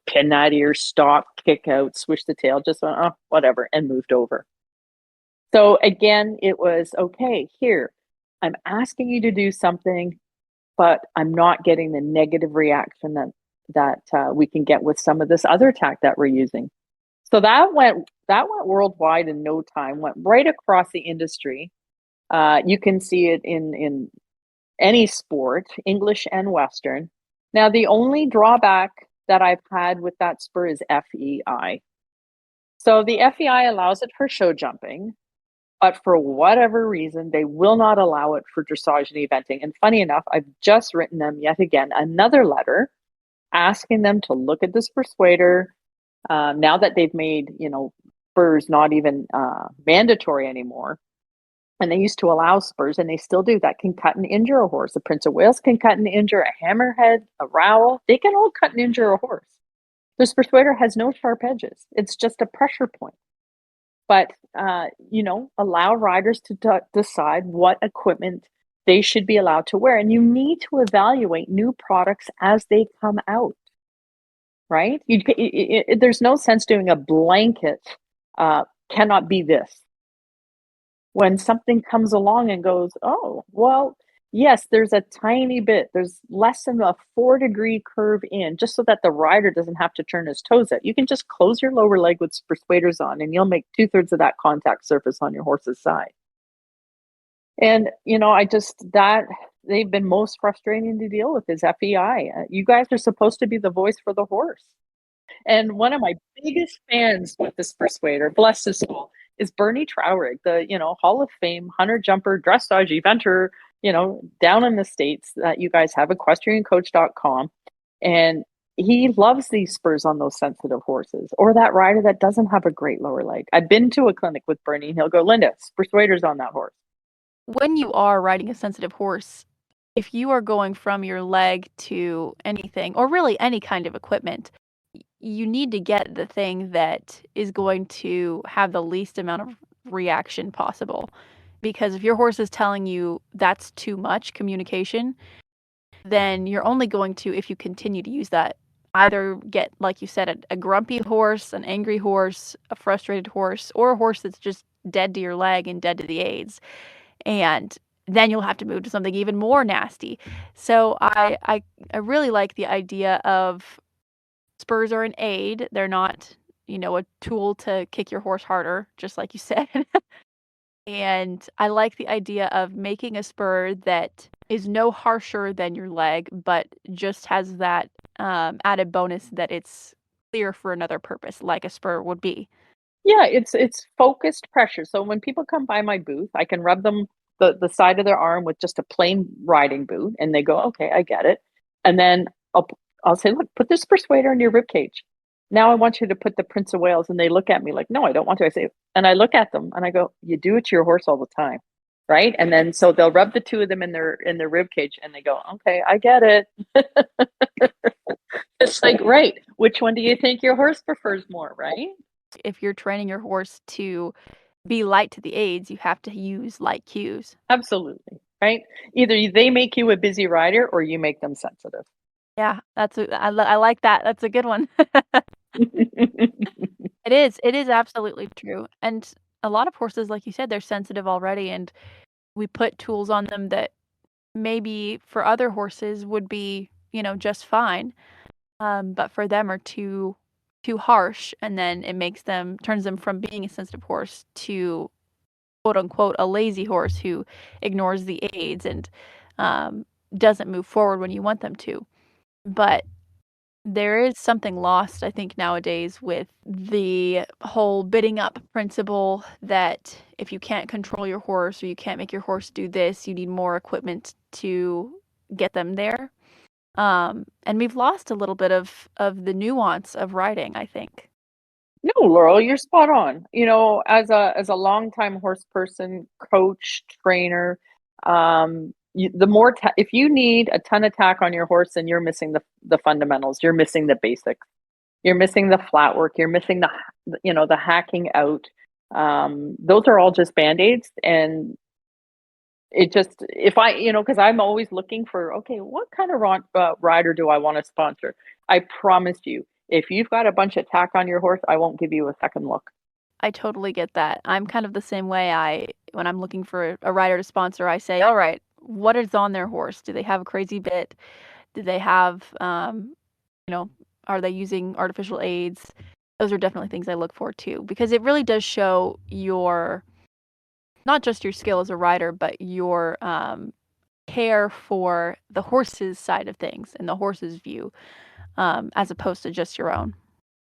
pin that ear, stop, kick out, swish the tail, just went, oh, whatever, and moved over. So again, it was, okay, here, I'm asking you to do something, but I'm not getting the negative reaction that we can get with some of this other tack that we're using. So that went worldwide in no time, went right across the industry. You can see it in any sport, English and Western. Now, the only drawback that I've had with that spur is FEI. So the FEI allows it for show jumping, but for whatever reason, they will not allow it for dressage and eventing. And funny enough, I've just written them yet again another letter asking them to look at this persuader. Now that they've made, spurs not even mandatory anymore, and they used to allow spurs, and they still do, that can cut and injure a horse. A Prince of Wales can cut and injure a hammerhead, a rowel. They can all cut and injure a horse. This persuader has no sharp edges. It's just a pressure point. But, allow riders to decide what equipment they should be allowed to wear. And you need to evaluate new products as they come out, right? There's no sense doing a blanket, cannot be this. When something comes along and goes, oh, well, yes, there's a tiny bit, there's less than a 4-degree curve in, just so that the rider doesn't have to turn his toes out. You can just close your lower leg with persuaders on, and you'll make 2/3 of that contact surface on your horse's side. And, they've been most frustrating to deal with is FEI. You guys are supposed to be the voice for the horse. And one of my biggest fans with this persuader, bless his soul, is Bernie Traurig, the Hall of Fame hunter jumper dressage eventer, down in the States that you guys have, equestriancoach.com. And he loves these spurs on those sensitive horses, or that rider that doesn't have a great lower leg. I've been to a clinic with Bernie, and he'll go, Linda, persuaders on that horse. When you are riding a sensitive horse, if you are going from your leg to anything, or really any kind of equipment, you need to get the thing that is going to have the least amount of reaction possible. Because if your horse is telling you that's too much communication, then you're only going to, if you continue to use that, either get, like you said, a grumpy horse, an angry horse, a frustrated horse, or a horse that's just dead to your leg and dead to the aids. And then you'll have to move to something even more nasty. So I really like the idea of spurs are an aid. They're not, a tool to kick your horse harder, just like you said. And I like the idea of making a spur that is no harsher than your leg, but just has that added bonus that it's clear for another purpose, like a spur would be. Yeah, it's focused pressure. So when people come by my booth, I can rub them the side of their arm with just a plain riding boot, and they go, "Okay, I get it." And then I'll say, "Look, put this persuader in your rib cage. Now I want you to put the Prince of Wales." And they look at me like, "No, I don't want to." I say, and I look at them and I go, "You do it to your horse all the time, right?" And then so they'll rub the two of them in their rib cage, and they go, "Okay, I get it." It's like, right. Which one do you think your horse prefers more, right? If you're training your horse to be light to the aids, you have to use light cues. Absolutely, right? Either they make you a busy rider or you make them sensitive. Yeah, I like that. That's a good one. It is absolutely true. And a lot of horses, like you said, they're sensitive already, and we put tools on them that maybe for other horses would be, just fine. But for them are too harsh, and then it turns them from being a sensitive horse to quote unquote a lazy horse who ignores the aids and doesn't move forward when you want them to. But there is something lost, I think, nowadays with the whole bidding up principle that if you can't control your horse or you can't make your horse do this, you need more equipment to get them there. And we've lost a little bit of the nuance of riding, I think. No, Laurel, you're spot on. As a longtime horse person, coach, trainer, the more if you need a ton of tack on your horse, then you're missing the fundamentals. You're missing the basics. You're missing the flat work. You're missing the hacking out. Those are all just band-aids, and it just if I because I'm always looking for, okay, what kind of rider do I want to sponsor? I promise you, if you've got a bunch of tack on your horse, I won't give you a second look. I totally get that. I'm kind of the same way. When I'm looking for a rider to sponsor, I say, all right, what is on their horse? Do they have a crazy bit? Do they have, you know, are they using artificial aids? Those are definitely things I look for too, because it really does show not just your skill as a rider, but your care for the horse's side of things and the horse's view, as opposed to just your own.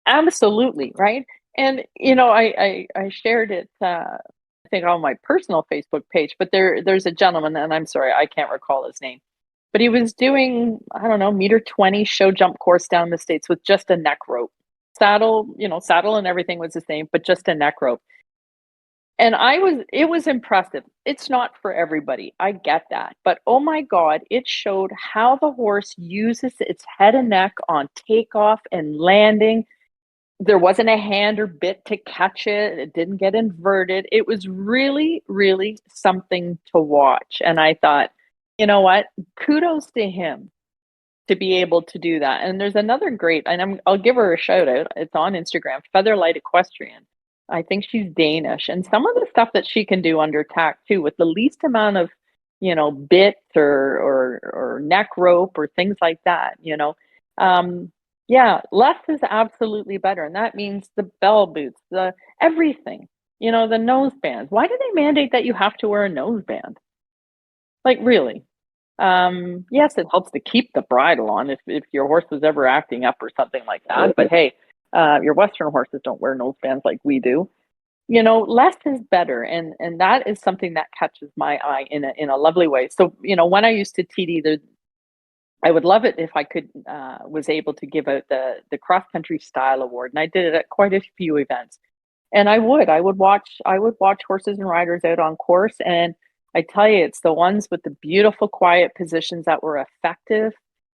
Absolutely, right? And I shared it, I think on my personal Facebook page, but there's a gentleman, and I'm sorry, I can't recall his name, but he was doing, I don't know, meter 20 show jump course down the States with just a neck rope. Saddle and everything was the same, but just a neck rope. And it was impressive. It's not for everybody. I get that. But oh my God, it showed how the horse uses its head and neck on takeoff and landing. There wasn't a hand or bit to catch it. It didn't get inverted. It was really, really something to watch. And I thought, you know what? Kudos to him to be able to do that. And there's another great, and I'll give her a shout out. It's on Instagram, Featherlight Equestrian. I think she's Danish, and some of the stuff that she can do under tack too, with the least amount of, bits or neck rope or things like that. Yeah, less is absolutely better, and that means the bell boots, the everything. The nose bands. Why do they mandate that you have to wear a nose band? Like, really? Yes, it helps to keep the bridle on if your horse was ever acting up or something like that. But hey, your Western horses don't wear nose bands like we do. Less is better, and that is something that catches my eye in a lovely way. So, when I used to TD, I would love it if I could was able to give out the cross country style award, and I did it at quite a few events. And I would watch horses and riders out on course, and I tell you, it's the ones with the beautiful quiet positions that were effective,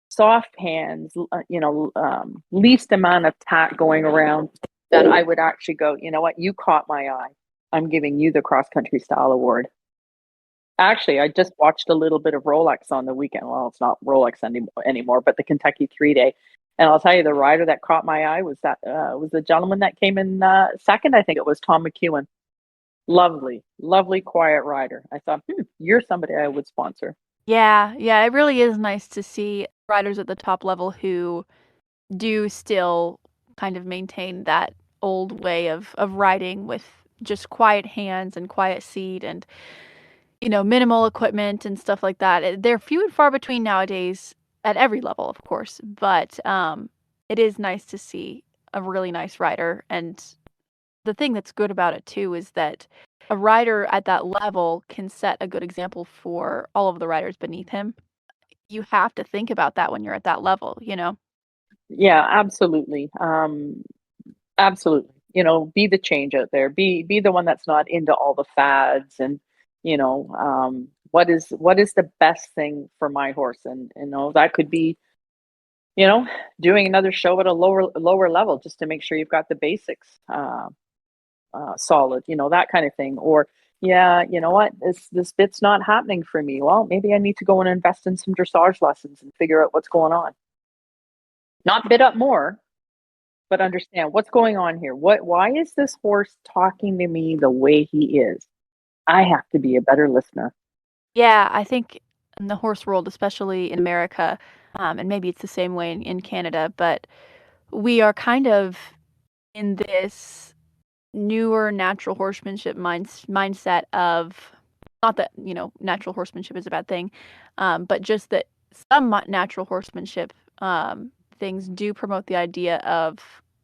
soft hands, least amount of tack going around, that I would actually go, you know what, you caught my eye. I'm giving you the cross country style award. Actually, I just watched a little bit of Rolex on the weekend. Well, it's not Rolex anymore, but the Kentucky 3-day. And I'll tell you, the rider that caught my eye was the gentleman that came in second. I think it was Tom McEwen. Lovely, lovely, quiet rider. I thought, you're somebody I would sponsor. Yeah, yeah, it really is nice to see riders at the top level who do still kind of maintain that old way of riding with just quiet hands and quiet seat and, minimal equipment and stuff like that. They're few and far between nowadays at every level, of course, but it is nice to see a really nice rider. And the thing that's good about it too is that a rider at that level can set a good example for all of the riders beneath him. You have to think about that when you're at that level, you know? Yeah, absolutely. Absolutely. Be the change out there. Be the one that's not into all the fads and what is the best thing for my horse? And that could be, you know, doing another show at a lower level just to make sure you've got the basics solid, that kind of thing. Or yeah, you know what, this bit's not happening for me. Well, maybe I need to go and invest in some dressage lessons and figure out what's going on. Not bit up more, but understand what's going on here. Why is this horse talking to me the way he is? I have to be a better listener. Yeah, I think in the horse world, especially in America, and maybe it's the same way in Canada, but we are kind of in this newer natural horsemanship mindset of not that, natural horsemanship is a bad thing, but just that some natural horsemanship things do promote the idea of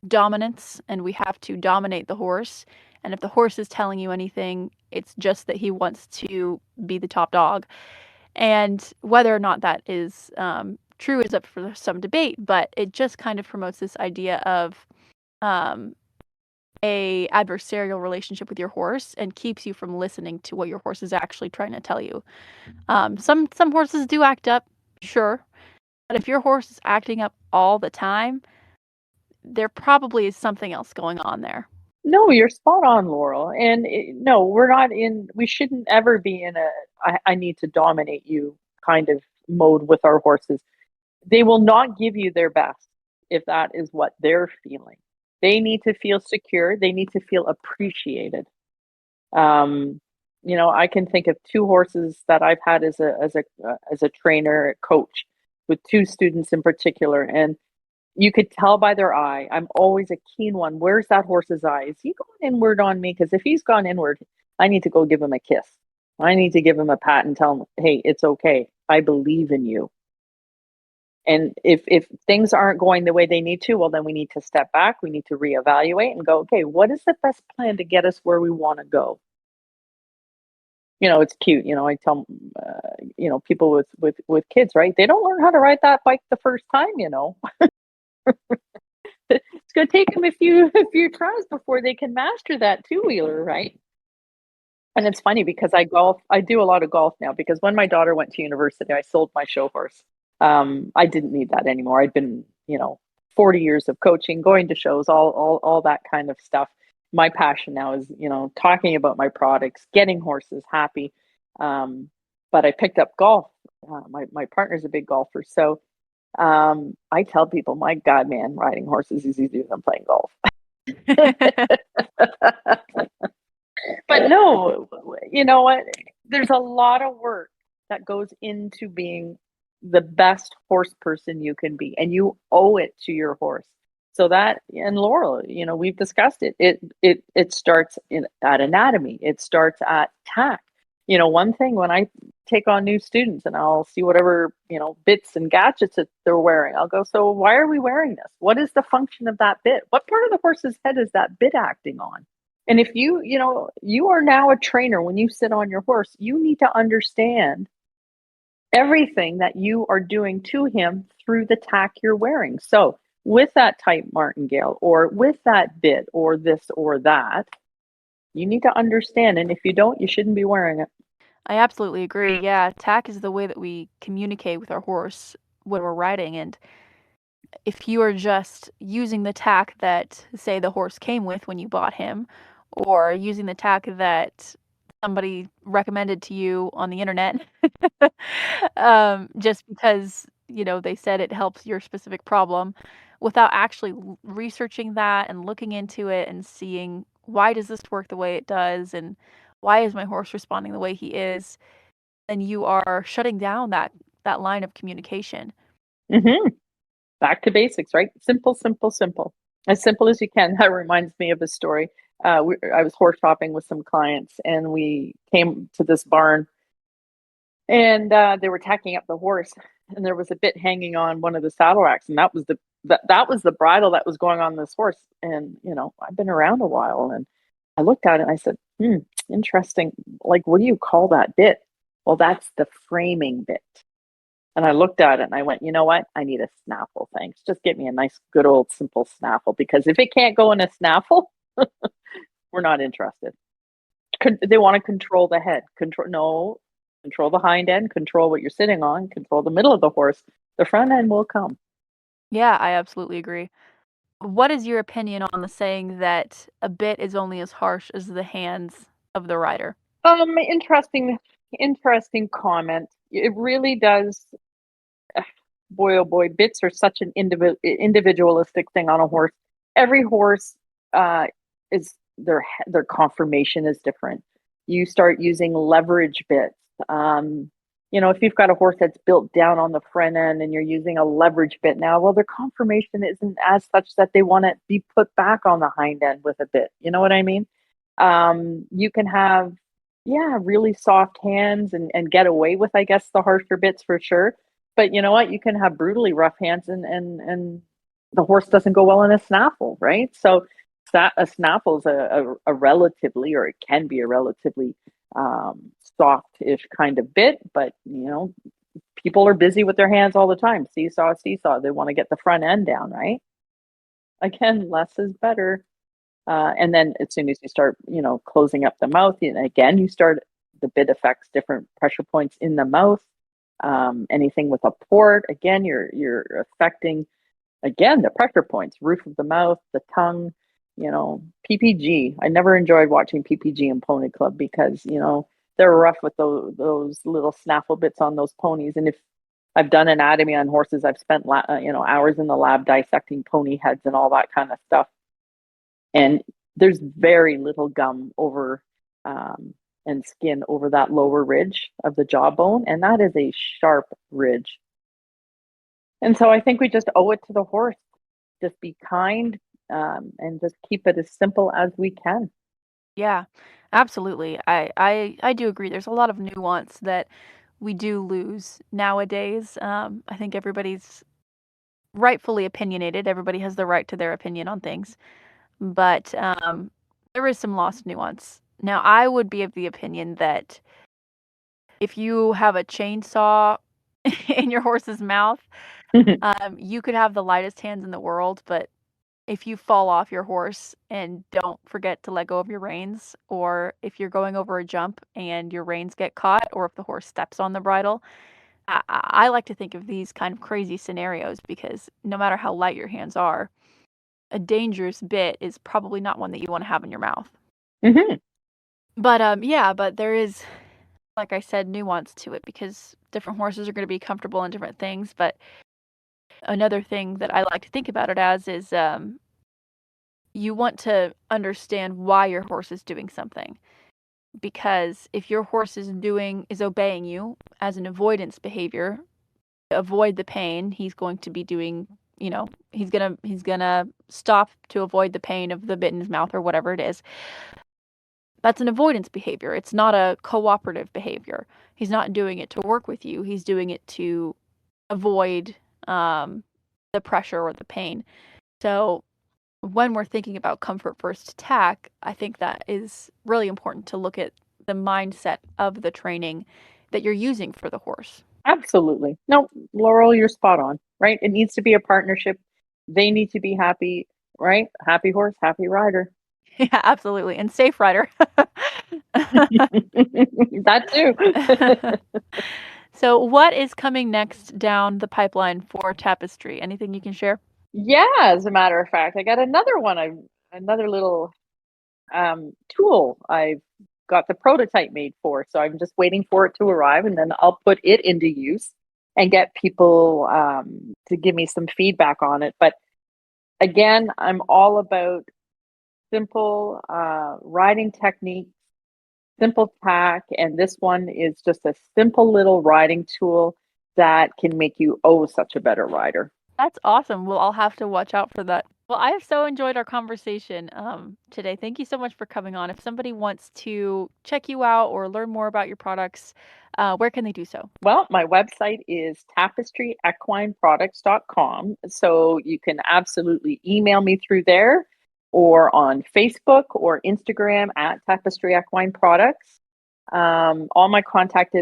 dominance, and we have to dominate the horse. And if the horse is telling you anything, it's just that he wants to be the top dog. And whether or not that is true is up for some debate, but it just kind of promotes this idea of um, a adversarial relationship with your horse and keeps you from listening to what your horse is actually trying to tell you. Some horses do act up, sure, but if your horse is acting up all the time, there probably is something else going on there. No, you're spot on, Laurel. And no, we shouldn't ever be in I need to dominate you kind of mode with our horses. They will not give you their best if that is what they're feeling. They need to feel secure. They need to feel appreciated. Um, I can think of two horses that I've had as a trainer coach with two students in particular, and you could tell by their eye. I'm always a keen one. Where's that horse's eye? Is he going inward on me? Because if he's gone inward, I need to go give him a kiss. I need to give him a pat and tell him, hey, it's okay. I believe in you. And if things aren't going the way they need to, well, then we need to step back. We need to reevaluate and go, okay, what is the best plan to get us where we want to go? It's cute. I tell people with kids, right? They don't learn how to ride that bike the first time. It's going to take them a few tries before they can master that two-wheeler, right? And it's funny because I do a lot of golf now because when my daughter went to university, I sold my show horse. I didn't need that anymore. I'd been, 40 years of coaching, going to shows, all that kind of stuff. My passion now is, talking about my products, getting horses happy. But I picked up golf. My partner's a big golfer, so I tell people, my God, man, riding horses is easier than playing golf. But no, you know what? There's a lot of work that goes into being the best horse person you can be, and you owe it to your horse. So that, and Laurel, we've discussed it. It starts at anatomy. It starts at tack. One thing when I take on new students and I'll see whatever, bits and gadgets that they're wearing, I'll go, so why are we wearing this? What is the function of that bit? What part of the horse's head is that bit acting on? And if you are now a trainer, when you sit on your horse, you need to understand everything that you are doing to him through the tack you're wearing. So with that tight martingale or with that bit or this or that, you need to understand. And if you don't, you shouldn't be wearing it. I absolutely agree. Yeah, tack is the way that we communicate with our horse when we're riding. And if you are just using the tack that, say, the horse came with when you bought him, or using the tack that somebody recommended to you on the internet, just because, they said it helps your specific problem, without actually researching that and looking into it and seeing why does this work the way it does, and why is my horse responding the way he is, then you are shutting down that line of communication. Mm-hmm. Back to basics, right? Simple, simple, simple. As simple as you can. That reminds me of a story. I was horse shopping with some clients, and we came to this barn, and they were tacking up the horse, and there was a bit hanging on one of the saddle racks, and that was the bridle that was going on this horse. And I've been around a while, and I looked at it and I said, interesting. Like, what do you call that bit? Well, that's the framing bit. And I looked at it and I went, you know what? I need a snaffle. Thanks. Just get me a nice, good old simple snaffle, because if it can't go in a snaffle, we're not interested. They want to control the head. Control the hind end, control what you're sitting on, control the middle of the horse. The front end will come. Yeah, I absolutely agree. What is your opinion on the saying that a bit is only as harsh as the hands of the rider? Interesting comment. It really does. Boy, oh boy, bits are such an individualistic thing on a horse. Every horse is their conformation is different. You start using leverage bits. If you've got a horse that's built down on the front end and you're using a leverage bit now, well, their conformation isn't as such that they want to be put back on the hind end with a bit. You know what I mean? You can have, yeah, really soft hands and get away with, I guess, the harsher bits for sure. But you know what? You can have brutally rough hands and the horse doesn't go well in a snaffle, right? So a snaffle is a relatively, or it can be a relatively soft-ish kind of bit, but people are busy with their hands all the time. Seesaw, seesaw. They want to get the front end down, right? Again, less is better. And then as soon as you start, closing up the mouth, and again, the bit affects different pressure points in the mouth. Anything with a port, again, you're affecting, again, the pressure points, roof of the mouth, the tongue, PPG. I never enjoyed watching PPG in Pony Club because, they're rough with those little snaffle bits on those ponies. And if I've done anatomy on horses, I've spent, hours in the lab dissecting pony heads and all that kind of stuff. And there's very little gum over, and skin over that lower ridge of the jawbone, and that is a sharp ridge. And so I think we just owe it to the horse. Just be kind, and just keep it as simple as we can. Yeah, absolutely. I do agree. There's a lot of nuance that we do lose nowadays. I think everybody's rightfully opinionated. Everybody has the right to their opinion on things, but there is some lost nuance. Now, I would be of the opinion that if you have a chainsaw in your horse's mouth, you could have the lightest hands in the world, but if you fall off your horse and don't forget to let go of your reins, or if you're going over a jump and your reins get caught, or if the horse steps on the bridle, I like to think of these kind of crazy scenarios because no matter how light your hands are, a dangerous bit is probably not one that you want to have in your mouth. Mm-hmm. But yeah, but there is, like I said, nuance to it because different horses are going to be comfortable in different things. But another thing that I like to think about it as is you want to understand why your horse is doing something. Because if your horse is obeying you as an avoidance behavior, to avoid the pain, he's going to be doing, he's gonna stop to avoid the pain of the bit in his mouth or whatever it is. That's an avoidance behavior. It's not a cooperative behavior. He's not doing it to work with you. He's doing it to avoid the pressure or the pain. So when we're thinking about comfort first tack, I think that is really important to look at the mindset of the training that you're using for the horse. Absolutely. No, Laurel, you're spot on, right? It needs to be a partnership. They need to be happy, right? Happy horse, happy rider. Yeah, absolutely. And safe rider. That too. So, what is coming next down the pipeline for Tapestry? Anything you can share? Yeah, as a matter of fact, I got another one. Another little tool I've got the prototype made for. So I'm just waiting for it to arrive, and then I'll put it into use and get people to give me some feedback on it. But again, I'm all about simple riding techniques, simple tack, and this one is just a simple little riding tool that can make you such a better rider. That's awesome. Well, I'll have to watch out for that. Well, I have so enjoyed our conversation today. Thank you so much for coming on. If somebody wants to check you out or learn more about your products, where can they do so? Well, my website is tapestryequineproducts.com. So you can absolutely email me through there or on Facebook or Instagram at Tapestry Equine Products. All my contact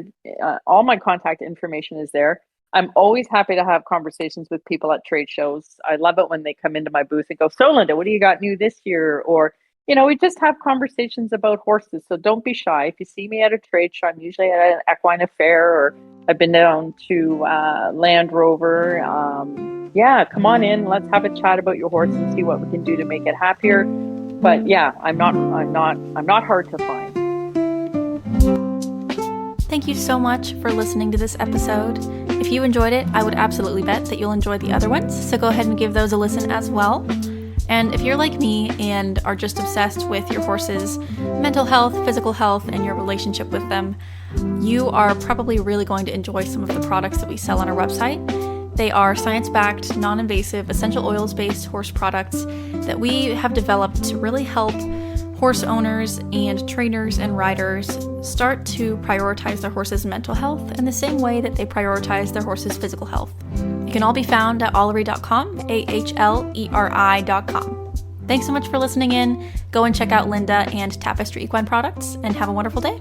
information is there. I'm always happy to have conversations with people at trade shows. I love it when they come into my booth and go, "So Linda, what do you got new this year?" Or, we just have conversations about horses. So don't be shy. If you see me at a trade show, I'm usually at an equine affair, or I've been down to Land Rover. Yeah, come on in. Let's have a chat about your horse and see what we can do to make it happier. But yeah, I'm not hard to find. Thank you so much for listening to this episode. If you enjoyed it, I would absolutely bet that you'll enjoy the other ones, so go ahead and give those a listen as well. And if you're like me and are just obsessed with your horse's mental health, physical health, and your relationship with them, you are probably really going to enjoy some of the products that we sell on our website. They are science-backed, non-invasive, essential oils-based horse products that we have developed to really help horse owners and trainers and riders start to prioritize their horse's mental health in the same way that they prioritize their horse's physical health. It can all be found at AHLERI.com, AHLERI.com. Thanks so much for listening in. Go and check out Linda and Tapestry Equine Products, and have a wonderful day.